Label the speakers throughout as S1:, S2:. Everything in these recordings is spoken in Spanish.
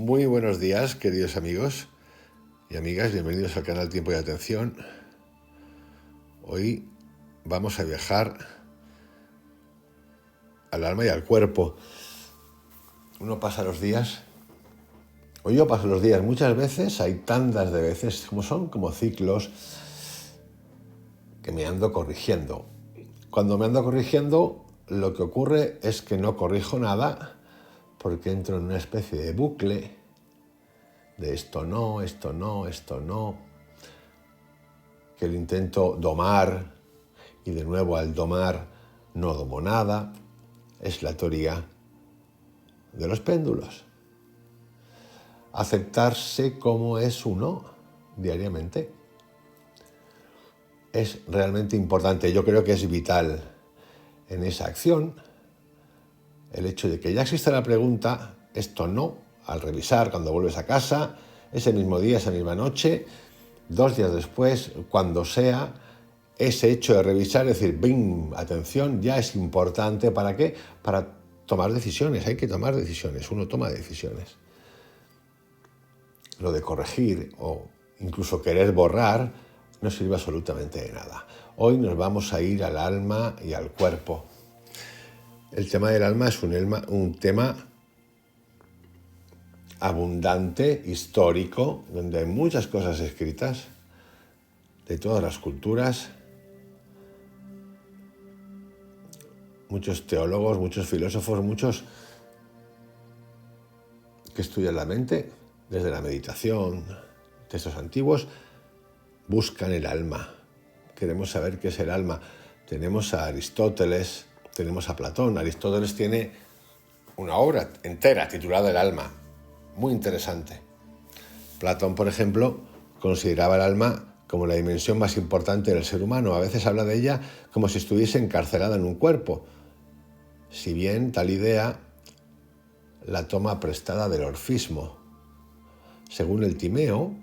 S1: Muy buenos días, queridos amigos y amigas, bienvenidos al canal Tiempo y Atención. Hoy vamos a viajar al alma y al cuerpo. Uno pasa los días, o yo paso los días muchas veces, hay tantas de veces, como ciclos, que me ando corrigiendo. Cuando me ando corrigiendo, lo que ocurre es que no corrijo nada, porque entro en una especie de bucle de esto no, que lo intento domar y de nuevo al domar no domo nada. Es la teoría de los péndulos. Aceptarse como es uno diariamente es realmente importante. Yo creo que es vital en esa acción el hecho de que ya exista la pregunta, esto no, al revisar cuando vuelves a casa, ese mismo día, esa misma noche, 2 días después, cuando sea, ese hecho de revisar, decir, ¡bing! Atención, ya es importante. ¿Para qué? Para tomar decisiones. Hay que tomar decisiones. Uno toma decisiones. Lo de corregir o incluso querer borrar no sirve absolutamente de nada. Hoy nos vamos a ir al alma y al cuerpo. El tema del alma es un tema abundante, histórico, donde hay muchas cosas escritas de todas las culturas, muchos teólogos, muchos filósofos, muchos que estudian la mente desde la meditación, textos antiguos, buscan el alma. Queremos saber qué es el alma. Tenemos a Aristóteles, tenemos a Platón. Aristóteles tiene una obra entera titulada El alma, muy interesante. Platón, por ejemplo, consideraba el alma como la dimensión más importante del ser humano. A veces habla de ella como si estuviese encarcelada en un cuerpo. Si bien tal idea la toma prestada del orfismo. Según el Timeo,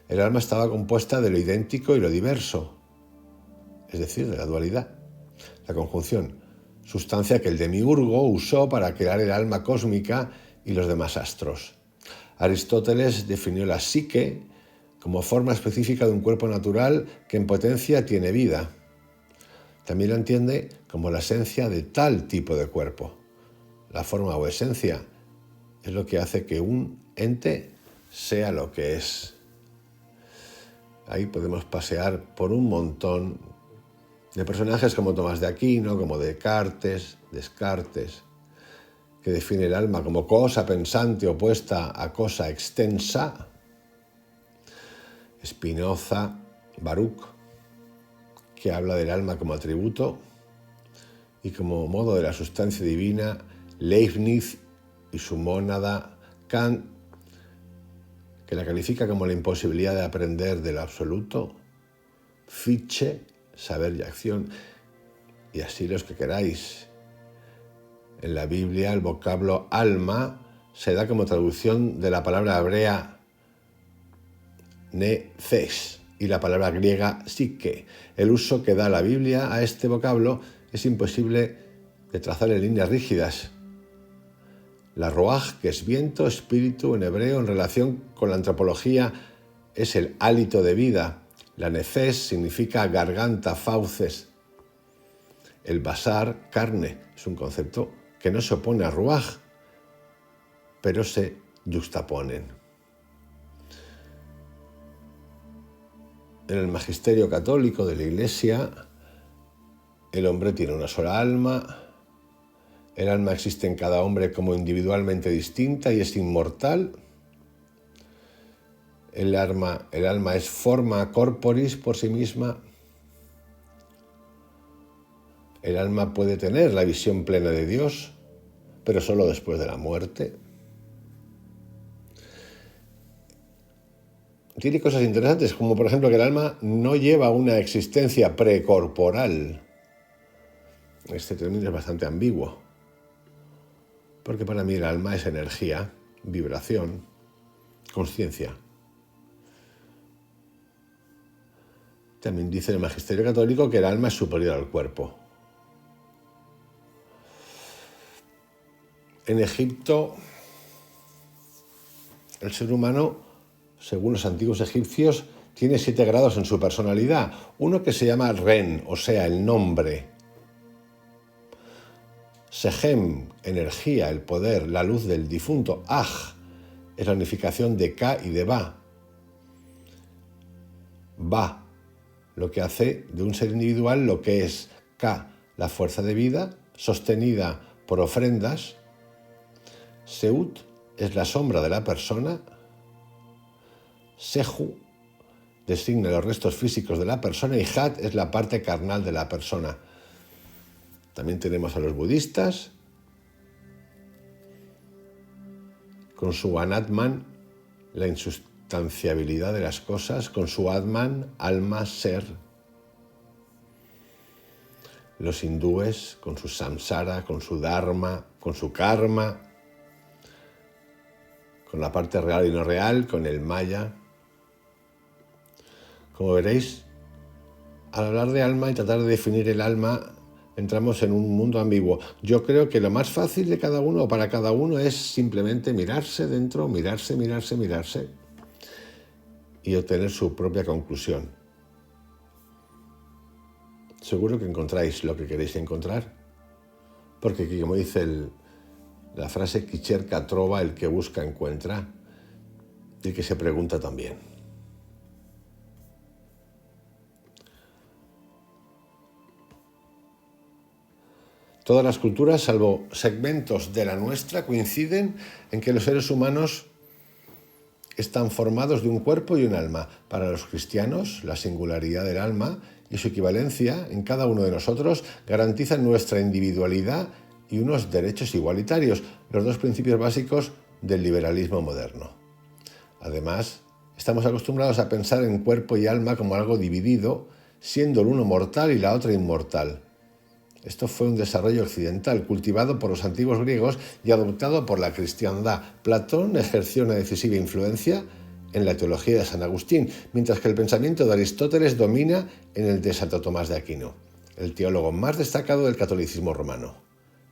S1: el alma estaba compuesta de lo idéntico y lo diverso, es decir, de la dualidad. La conjunción, sustancia que el demiurgo usó para crear el alma cósmica y los demás astros. Aristóteles definió la psique como forma específica de un cuerpo natural que en potencia tiene vida. También lo entiende como la esencia de tal tipo de cuerpo. La forma o esencia es lo que hace que un ente sea lo que es. Ahí podemos pasear por un montón de personajes como Tomás de Aquino, como Descartes, que define el alma como cosa pensante opuesta a cosa extensa. Spinoza, Baruch, que habla del alma como atributo y como modo de la sustancia divina. Leibniz y su mónada. Kant, que la califica como la imposibilidad de aprender de lo absoluto. Fichte, saber y acción, y así los que queráis. En la Biblia el vocablo alma se da como traducción de la palabra hebrea nephes y la palabra griega psique. El uso que da la Biblia a este vocablo es imposible de trazar en líneas rígidas. La roaj, que es viento, espíritu en hebreo, en relación con la antropología, es el hálito de vida. La nefes significa garganta, fauces. El basar, carne, es un concepto que no se opone a ruaj, pero se yuxtaponen. En el magisterio católico de la Iglesia, el hombre tiene una sola alma. El alma existe en cada hombre como individualmente distinta y es inmortal. El alma es forma corporis por sí misma. El alma puede tener la visión plena de Dios, pero solo después de la muerte. Tiene cosas interesantes, como por ejemplo que el alma no lleva una existencia precorporal. Este término es bastante ambiguo, porque para mí el alma es energía, vibración, conciencia. También dice el magisterio católico que el alma es superior al cuerpo. En Egipto El ser humano, según los antiguos egipcios, tiene 7 grados en su personalidad. Uno que se llama Ren, o sea, el nombre. Sejem, energía, el poder, la luz del difunto. Aj, es la unificación de Ka y de Ba. Ba, lo que hace de un ser individual lo que es Ka, la fuerza de vida, sostenida por ofrendas. Seut es la sombra de la persona. Seju designa los restos físicos de la persona y Hat es la parte carnal de la persona. También tenemos a los budistas con su Anatman, la insustanciabilidad de las cosas, con su Atman, alma, ser. Los hindúes con su samsara, con su dharma, con su karma, con la parte real y no real, con el maya. Como veréis, al hablar de alma y tratar de definir el alma, entramos en un mundo ambiguo. Yo creo que lo más fácil de cada uno o para cada uno es simplemente mirarse dentro, mirarse y obtener su propia conclusión. Seguro que encontráis lo que queréis encontrar, porque como dice la frase, qui cerca trova, el que busca encuentra, y el que se pregunta también. Todas las culturas, salvo segmentos de la nuestra, coinciden en que los seres humanos están formados de un cuerpo y un alma. Para los cristianos, la singularidad del alma y su equivalencia en cada uno de nosotros garantizan nuestra individualidad y unos derechos igualitarios, los 2 principios básicos del liberalismo moderno. Además, estamos acostumbrados a pensar en cuerpo y alma como algo dividido, siendo el uno mortal y la otra inmortal. Esto fue un desarrollo occidental, cultivado por los antiguos griegos y adoptado por la cristiandad. Platón ejerció una decisiva influencia en la teología de San Agustín, mientras que el pensamiento de Aristóteles domina en el de Santo Tomás de Aquino, el teólogo más destacado del catolicismo romano.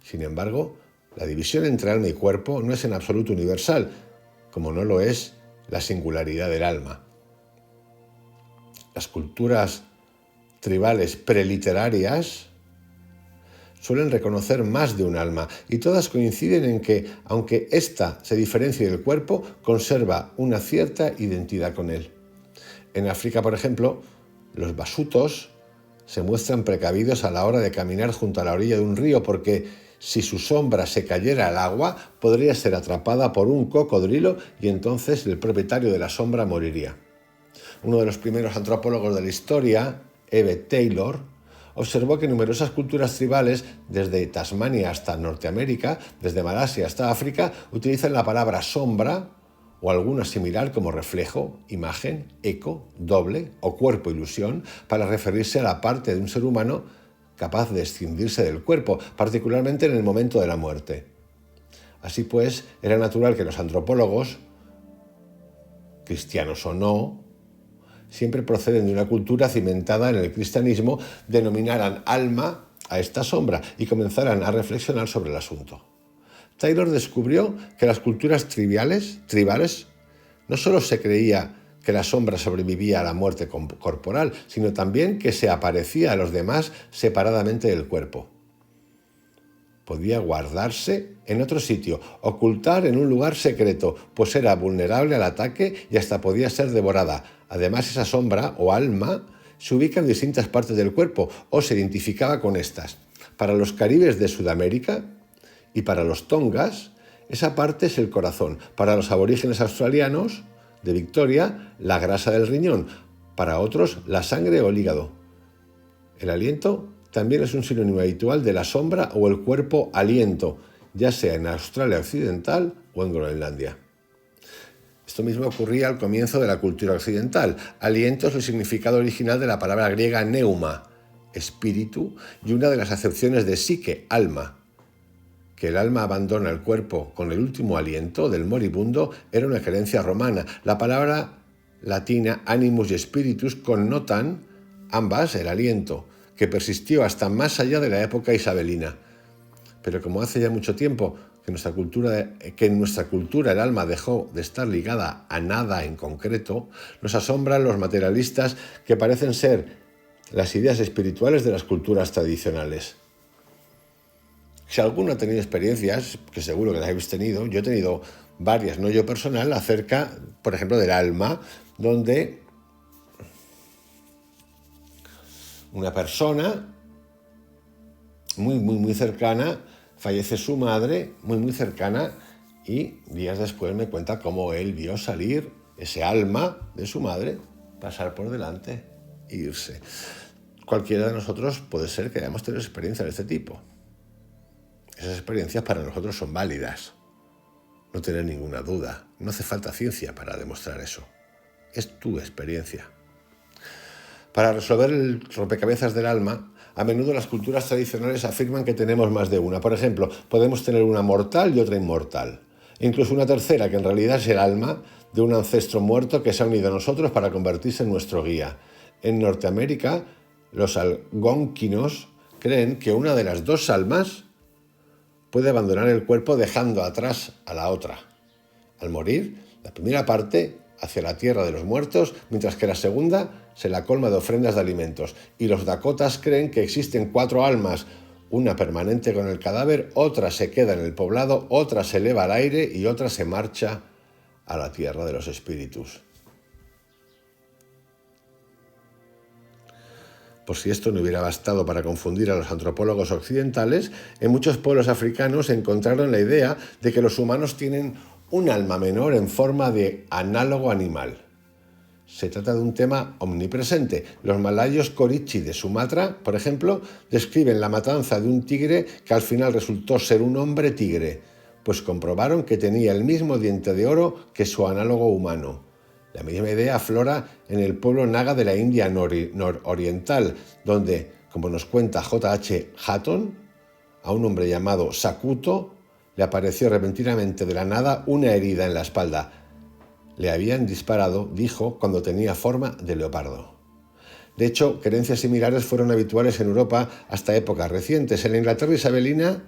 S1: Sin embargo, la división entre alma y cuerpo no es en absoluto universal, como no lo es la singularidad del alma. Las culturas tribales preliterarias suelen reconocer más de un alma y todas coinciden en que, aunque ésta se diferencie del cuerpo, conserva una cierta identidad con él. En África, por ejemplo, los basutos se muestran precavidos a la hora de caminar junto a la orilla de un río porque si su sombra se cayera al agua, podría ser atrapada por un cocodrilo y entonces el propietario de la sombra moriría. Uno de los primeros antropólogos de la historia, Eve Taylor, observó que numerosas culturas tribales, desde Tasmania hasta Norteamérica, desde Malasia hasta África, utilizan la palabra sombra o alguna similar como reflejo, imagen, eco, doble o cuerpo ilusión para referirse a la parte de un ser humano capaz de escindirse del cuerpo, particularmente en el momento de la muerte. Así pues, era natural que los antropólogos, cristianos o no, siempre proceden de una cultura cimentada en el cristianismo, denominaran alma a esta sombra y comenzaran a reflexionar sobre el asunto. Taylor descubrió que las culturas tribales, no solo se creía que la sombra sobrevivía a la muerte corporal, sino también que se aparecía a los demás separadamente del cuerpo. Podía guardarse en otro sitio, ocultar en un lugar secreto, pues era vulnerable al ataque y hasta podía ser devorada. Además, esa sombra o alma se ubica en distintas partes del cuerpo o se identificaba con estas. Para los caribes de Sudamérica y para los tongas, esa parte es el corazón. Para los aborígenes australianos de Victoria, la grasa del riñón. Para otros, la sangre o el hígado. El aliento también es un sinónimo habitual de la sombra o el cuerpo aliento, ya sea en Australia Occidental o en Groenlandia. Esto mismo ocurría al comienzo de la cultura occidental. Aliento es el significado original de la palabra griega neuma, espíritu, y una de las acepciones de psique, alma. Que el alma abandona el cuerpo con el último aliento del moribundo era una creencia romana. La palabra latina animus y spiritus connotan ambas el aliento, que persistió hasta más allá de la época isabelina. Pero como hace ya mucho tiempo que en nuestra cultura el alma dejó de estar ligada a nada en concreto, nos asombran los materialistas que parecen ser las ideas espirituales de las culturas tradicionales. Si alguno ha tenido experiencias, que seguro que las habéis tenido, yo he tenido varias, no yo personal, acerca, por ejemplo, del alma, donde una persona muy cercana, fallece su madre, muy cercana, y días después me cuenta cómo él vio salir ese alma de su madre, pasar por delante e irse. Cualquiera de nosotros puede ser que hayamos tenido experiencias de este tipo. Esas experiencias para nosotros son válidas, no tener ninguna duda. No hace falta ciencia para demostrar eso. Es tu experiencia. Para resolver el rompecabezas del alma, a menudo las culturas tradicionales afirman que tenemos más de una. Por ejemplo, podemos tener una mortal y otra inmortal. E incluso una tercera, que en realidad es el alma de un ancestro muerto que se ha unido a nosotros para convertirse en nuestro guía. En Norteamérica, los algonquinos creen que una de las dos almas puede abandonar el cuerpo dejando atrás a la otra. Al morir, la primera parte hacia la tierra de los muertos, mientras que la segunda se la colma de ofrendas de alimentos. Y los dakotas creen que existen 4 almas, una permanente con el cadáver, otra se queda en el poblado, otra se eleva al aire y otra se marcha a la tierra de los espíritus. Por si esto no hubiera bastado para confundir a los antropólogos occidentales, en muchos pueblos africanos encontraron la idea de que los humanos tienen un alma menor en forma de análogo animal. Se trata de un tema omnipresente. Los malayos Korichi de Sumatra, por ejemplo, describen la matanza de un tigre que al final resultó ser un hombre tigre, pues comprobaron que tenía el mismo diente de oro que su análogo humano. La misma idea aflora en el pueblo naga de la India nororiental, donde, como nos cuenta J.H. Hatton, a un hombre llamado Sakuto le apareció repentinamente de la nada una herida en la espalda. Le habían disparado, dijo, cuando tenía forma de leopardo. De hecho, creencias similares fueron habituales en Europa hasta épocas recientes. En la Inglaterra isabelina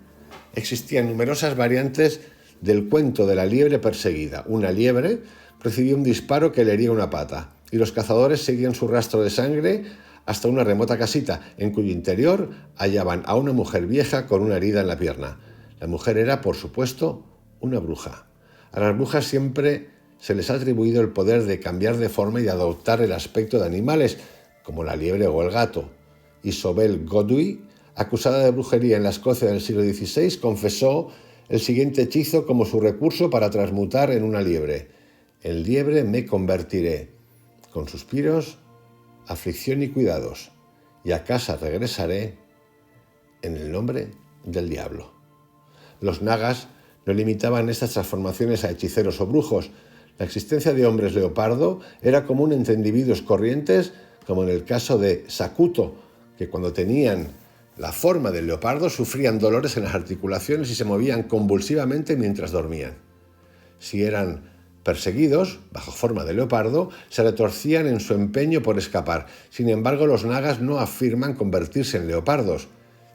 S1: existían numerosas variantes del cuento de la liebre perseguida. Una liebre recibió un disparo que le hería una pata, y los cazadores seguían su rastro de sangre hasta una remota casita, en cuyo interior hallaban a una mujer vieja con una herida en la pierna. La mujer era, por supuesto, una bruja. A las brujas siempre se les ha atribuido el poder de cambiar de forma y de adoptar el aspecto de animales, como la liebre o el gato. Isobel Godoy, acusada de brujería en la Escocia del siglo XVI, confesó el siguiente hechizo como su recurso para transmutar en una liebre. En liebre me convertiré, con suspiros, aflicción y cuidados, y a casa regresaré en el nombre del diablo. Los nagas no limitaban estas transformaciones a hechiceros o brujos. La existencia de hombres leopardo era común entre individuos corrientes, como en el caso de Sakuto, que cuando tenían la forma del leopardo sufrían dolores en las articulaciones y se movían convulsivamente mientras dormían. Si eran perseguidos, bajo forma de leopardo, se retorcían en su empeño por escapar. Sin embargo, los nagas no afirman convertirse en leopardos.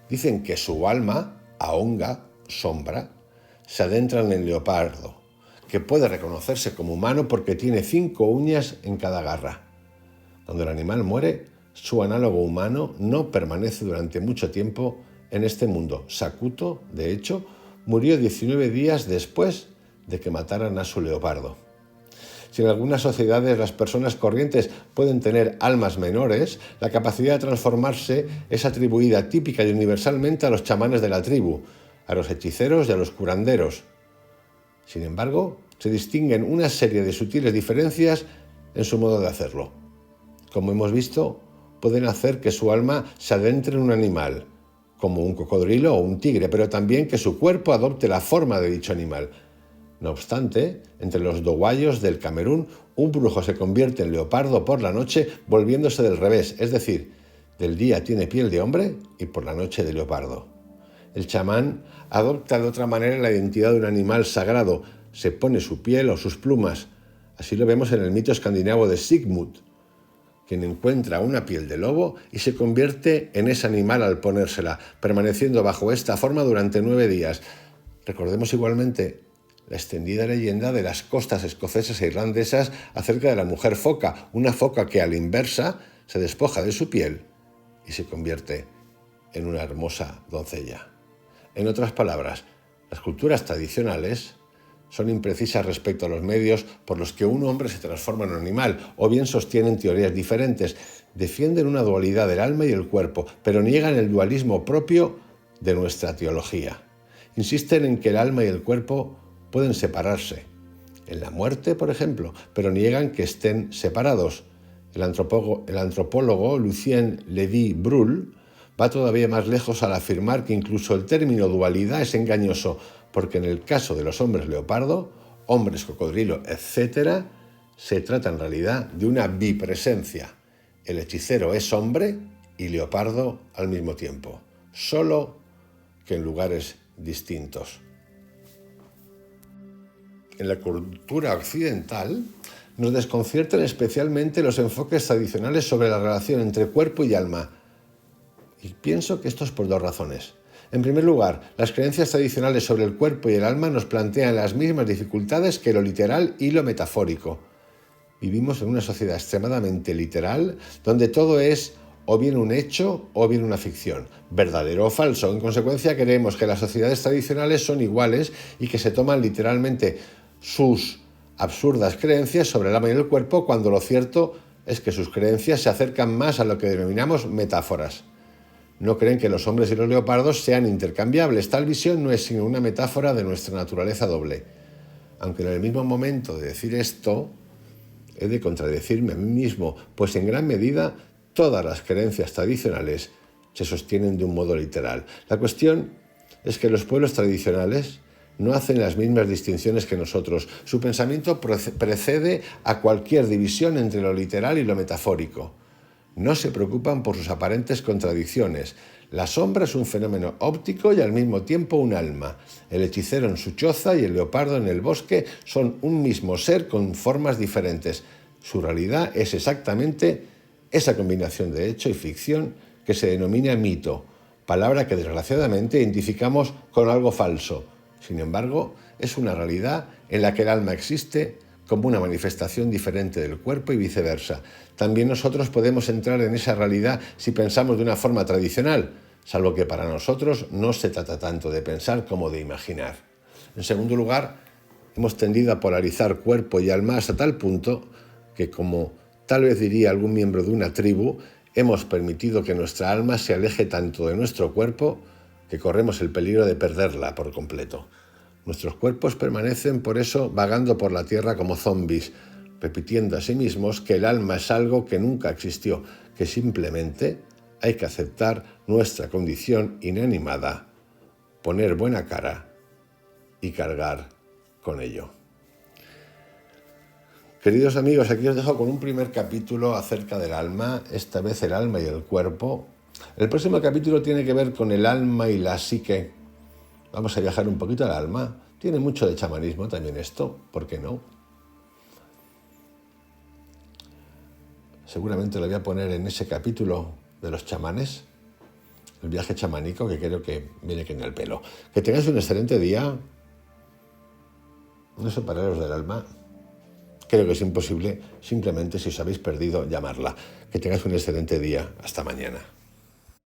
S1: Dicen que su alma, ahonga, sombra, se adentra en el leopardo, que puede reconocerse como humano porque tiene 5 uñas en cada garra. Cuando el animal muere, su análogo humano no permanece durante mucho tiempo en este mundo. Sakuto, de hecho, murió 19 días después de que mataran a su leopardo. Si en algunas sociedades las personas corrientes pueden tener almas menores, la capacidad de transformarse es atribuida típica y universalmente a los chamanes de la tribu, a los hechiceros y a los curanderos. Sin embargo, se distinguen una serie de sutiles diferencias en su modo de hacerlo. Como hemos visto, pueden hacer que su alma se adentre en un animal, como un cocodrilo o un tigre, pero también que su cuerpo adopte la forma de dicho animal. No obstante, entre los dowayos del Camerún, un brujo se convierte en leopardo por la noche volviéndose del revés, es decir, del día tiene piel de hombre y por la noche de leopardo. El chamán adopta de otra manera la identidad de un animal sagrado, se pone su piel o sus plumas. Así lo vemos en el mito escandinavo de Sigmund, quien encuentra una piel de lobo y se convierte en ese animal al ponérsela, permaneciendo bajo esta forma durante 9 días. Recordemos igualmente la extendida leyenda de las costas escocesas e irlandesas acerca de la mujer foca, una foca que a la inversa se despoja de su piel y se convierte en una hermosa doncella. En otras palabras, las culturas tradicionales son imprecisas respecto a los medios por los que un hombre se transforma en un animal, o bien sostienen teorías diferentes, defienden una dualidad del alma y el cuerpo, pero niegan el dualismo propio de nuestra teología. Insisten en que el alma y el cuerpo pueden separarse, en la muerte, por ejemplo, pero niegan que estén separados. El antropólogo Lucien Lévy-Bruhl va todavía más lejos al afirmar que incluso el término dualidad es engañoso, porque en el caso de los hombres leopardo, hombres cocodrilo, etc., se trata en realidad de una bipresencia. El hechicero es hombre y leopardo al mismo tiempo, solo que en lugares distintos. En la cultura occidental nos desconciertan especialmente los enfoques tradicionales sobre la relación entre cuerpo y alma. Y pienso que esto es por 2 razones. En primer lugar, las creencias tradicionales sobre el cuerpo y el alma nos plantean las mismas dificultades que lo literal y lo metafórico. Vivimos en una sociedad extremadamente literal, donde todo es o bien un hecho o bien una ficción, verdadero o falso. En consecuencia, creemos que las sociedades tradicionales son iguales y que se toman literalmente sus absurdas creencias sobre el alma y el cuerpo, cuando lo cierto es que sus creencias se acercan más a lo que denominamos metáforas. No creen que los hombres y los leopardos sean intercambiables. Tal visión no es sino una metáfora de nuestra naturaleza doble. Aunque en el mismo momento de decir esto, he de contradecirme a mí mismo, pues en gran medida todas las creencias tradicionales se sostienen de un modo literal. La cuestión es que los pueblos tradicionales no hacen las mismas distinciones que nosotros. Su pensamiento precede a cualquier división entre lo literal y lo metafórico. No se preocupan por sus aparentes contradicciones. La sombra es un fenómeno óptico y al mismo tiempo un alma. El hechicero en su choza y el leopardo en el bosque son un mismo ser con formas diferentes. Su realidad es exactamente esa combinación de hecho y ficción que se denomina mito, palabra que desgraciadamente identificamos con algo falso. Sin embargo, es una realidad en la que el alma existe como una manifestación diferente del cuerpo y viceversa. También nosotros podemos entrar en esa realidad si pensamos de una forma tradicional, salvo que para nosotros no se trata tanto de pensar como de imaginar. En segundo lugar, hemos tendido a polarizar cuerpo y alma hasta tal punto que, como tal vez diría algún miembro de una tribu, hemos permitido que nuestra alma se aleje tanto de nuestro cuerpo que corremos el peligro de perderla por completo. Nuestros cuerpos permanecen por eso vagando por la tierra como zombis, repitiendo a sí mismos que el alma es algo que nunca existió, que simplemente hay que aceptar nuestra condición inanimada, poner buena cara y cargar con ello. Queridos amigos, aquí os dejo con un primer capítulo acerca del alma, esta vez el alma y el cuerpo. El próximo capítulo tiene que ver con el alma y la psique. Vamos a viajar un poquito al alma. Tiene mucho de chamanismo también esto, ¿por qué no? Seguramente lo voy a poner en ese capítulo de los chamanes, el viaje chamánico, que creo que viene que en el pelo. Que tengáis un excelente día. No separaros del alma. Creo que es imposible, simplemente si os habéis perdido, llamarla. Que tengáis un excelente día. Hasta mañana.